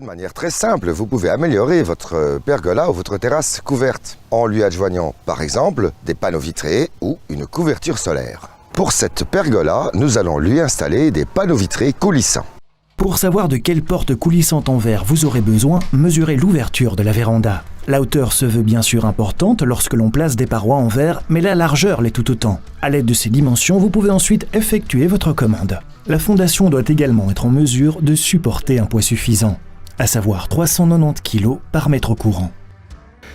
manière très simple, vous pouvez améliorer votre pergola ou votre terrasse couverte en lui adjoignant par exemple des panneaux vitrés ou une couverture solaire. Pour cette pergola, nous allons lui installer des panneaux vitrés coulissants. Pour savoir de quelle porte coulissante en verre vous aurez besoin, mesurez l'ouverture de la véranda. La hauteur se veut bien sûr importante lorsque l'on place des parois en verre, mais la largeur l'est tout autant. À l'aide de ces dimensions, vous pouvez ensuite effectuer votre commande. La fondation doit également être en mesure de supporter un poids suffisant, à savoir 390 kg par mètre courant.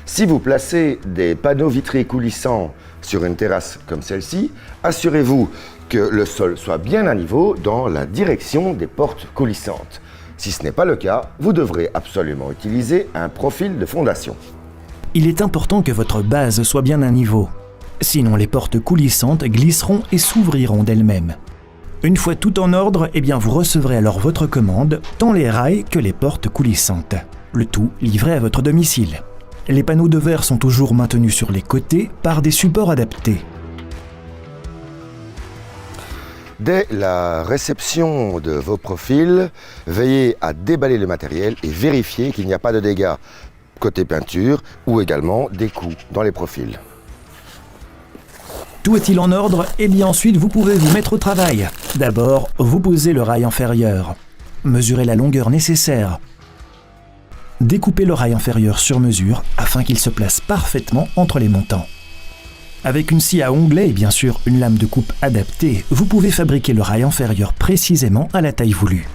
Si vous placez des panneaux vitrés coulissants sur une terrasse comme celle-ci, assurez-vous que le sol soit bien à niveau dans la direction des portes coulissantes. Si ce n'est pas le cas, vous devrez absolument utiliser un profil de fondation. Il est important que votre base soit bien à niveau. Sinon, les portes coulissantes glisseront et s'ouvriront d'elles-mêmes. Une fois tout en ordre, vous recevrez alors votre commande, tant les rails que les portes coulissantes. Le tout livré à votre domicile. Les panneaux de verre sont toujours maintenus sur les côtés par des supports adaptés. Dès la réception de vos profils, veillez à déballer le matériel et vérifier qu'il n'y a pas de dégâts côté peinture ou également des coups dans les profils. Tout est-il en ordre? Ensuite vous pouvez vous mettre au travail. D'abord, vous posez le rail inférieur. Mesurez la longueur nécessaire. Découpez le rail inférieur sur mesure afin qu'il se place parfaitement entre les montants. Avec une scie à onglet et bien sûr une lame de coupe adaptée, vous pouvez fabriquer le rail inférieur précisément à la taille voulue.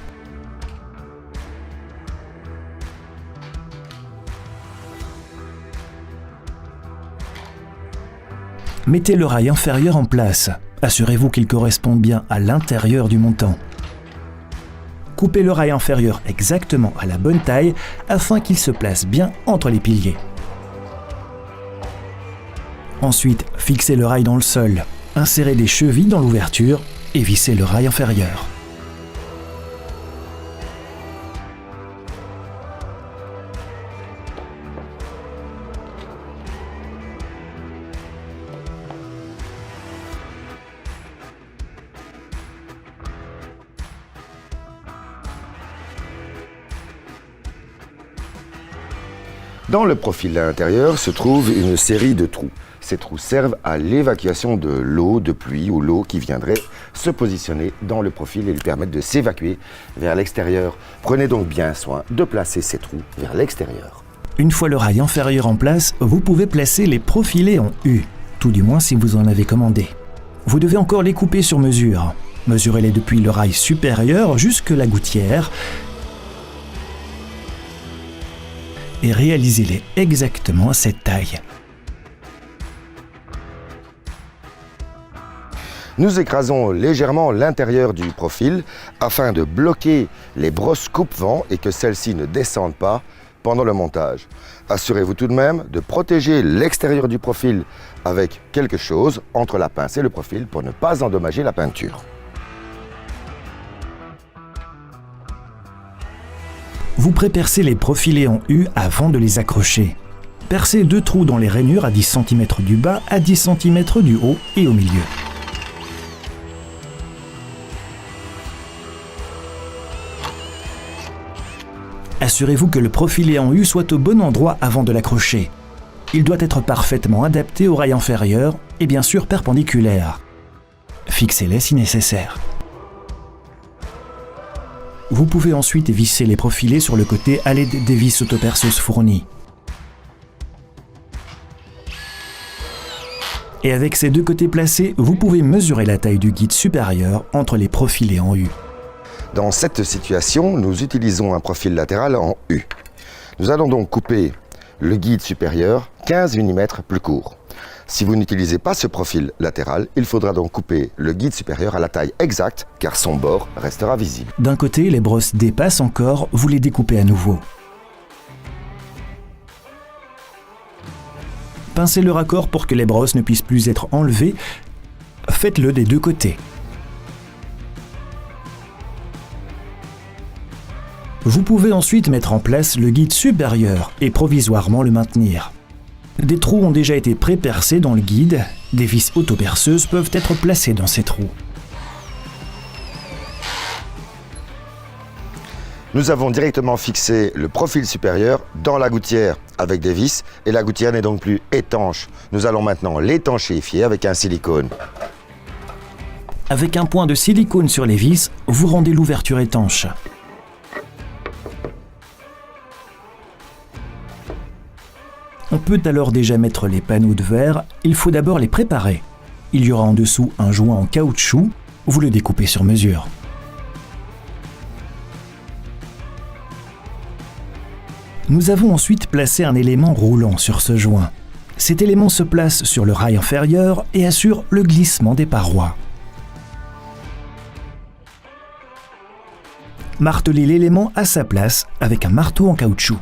Mettez le rail inférieur en place. Assurez-vous qu'il corresponde bien à l'intérieur du montant. Coupez le rail inférieur exactement à la bonne taille afin qu'il se place bien entre les piliers. Ensuite, fixez le rail dans le sol, insérez des chevilles dans l'ouverture et vissez le rail inférieur. Dans le profil à l'intérieur se trouve une série de trous. Ces trous servent à l'évacuation de l'eau de pluie ou l'eau qui viendrait se positionner dans le profil et lui permettre de s'évacuer vers l'extérieur. Prenez donc bien soin de placer ces trous vers l'extérieur. Une fois le rail inférieur en place, vous pouvez placer les profilés en U, tout du moins si vous en avez commandé. Vous devez encore les couper sur mesure. Mesurez-les depuis le rail supérieur jusque la gouttière et réalisez-les exactement à cette taille. Nous écrasons légèrement l'intérieur du profil afin de bloquer les brosses coupe-vent et que celles-ci ne descendent pas pendant le montage. Assurez-vous tout de même de protéger l'extérieur du profil avec quelque chose entre la pince et le profil pour ne pas endommager la peinture. Vous prépercez les profilés en U avant de les accrocher. Percez 2 trous dans les rainures à 10 cm du bas, à 10 cm du haut et au milieu. Assurez-vous que le profilé en U soit au bon endroit avant de l'accrocher. Il doit être parfaitement adapté au rail inférieur et bien sûr perpendiculaire. Fixez-les si nécessaire. Vous pouvez ensuite visser les profilés sur le côté à l'aide des vis autoperceuses fournies. Et avec ces 2 côtés placés, vous pouvez mesurer la taille du guide supérieur entre les profilés en U. Dans cette situation, nous utilisons un profil latéral en U. Nous allons donc couper le guide supérieur 15 mm plus court. Si vous n'utilisez pas ce profil latéral, il faudra donc couper le guide supérieur à la taille exacte car son bord restera visible. D'un côté, les brosses dépassent encore, vous les découpez à nouveau. Pincez le raccord pour que les brosses ne puissent plus être enlevées. Faites-le des 2 côtés. Vous pouvez ensuite mettre en place le guide supérieur et provisoirement le maintenir. Des trous ont déjà été pré-percés dans le guide, des vis autoperceuses peuvent être placées dans ces trous. Nous avons directement fixé le profil supérieur dans la gouttière avec des vis et la gouttière n'est donc plus étanche. Nous allons maintenant l'étanchéifier avec un silicone. Avec un point de silicone sur les vis, vous rendez l'ouverture étanche. On peut alors déjà mettre les panneaux de verre, il faut d'abord les préparer. Il y aura en dessous un joint en caoutchouc, vous le découpez sur mesure. Nous avons ensuite placé un élément roulant sur ce joint. Cet élément se place sur le rail inférieur et assure le glissement des parois. Martelez l'élément à sa place avec un marteau en caoutchouc.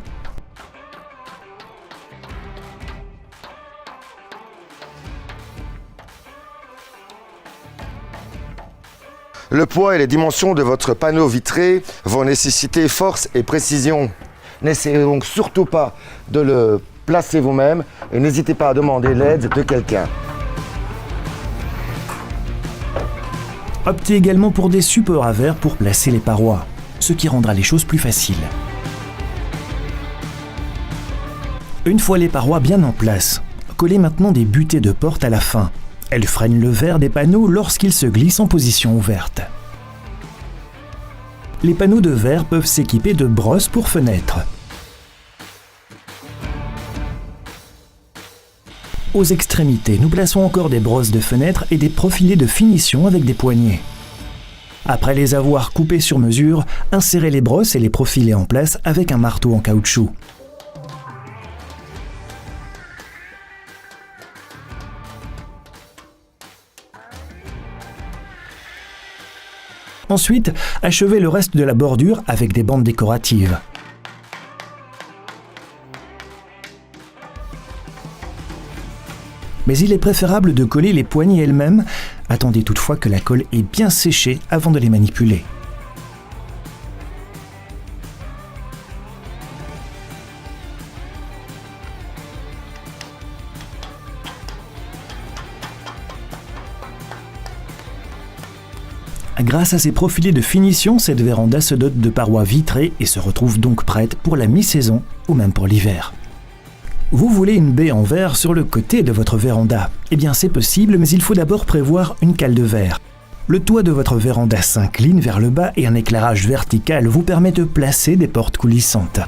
Le poids et les dimensions de votre panneau vitré vont nécessiter force et précision. N'essayez donc surtout pas de le placer vous-même et n'hésitez pas à demander l'aide de quelqu'un. Optez également pour des supports à verre pour placer les parois, ce qui rendra les choses plus faciles. Une fois les parois bien en place, collez maintenant des butées de porte à la fin. Elles freinent le verre des panneaux lorsqu'ils se glissent en position ouverte. Les panneaux de verre peuvent s'équiper de brosses pour fenêtres. Aux extrémités, nous plaçons encore des brosses de fenêtres et des profilés de finition avec des poignées. Après les avoir coupés sur mesure, insérez les brosses et les profilés en place avec un marteau en caoutchouc. Ensuite, achevez le reste de la bordure avec des bandes décoratives. Mais il est préférable de coller les poignées elles-mêmes. Attendez toutefois que la colle ait bien séché avant de les manipuler. Grâce à ces profilés de finition, cette véranda se dote de parois vitrées et se retrouve donc prête pour la mi-saison ou même pour l'hiver. Vous voulez une baie en verre sur le côté de votre véranda? Eh bien c'est possible, mais il faut d'abord prévoir une cale de verre. Le toit de votre véranda s'incline vers le bas et un éclairage vertical vous permet de placer des portes coulissantes.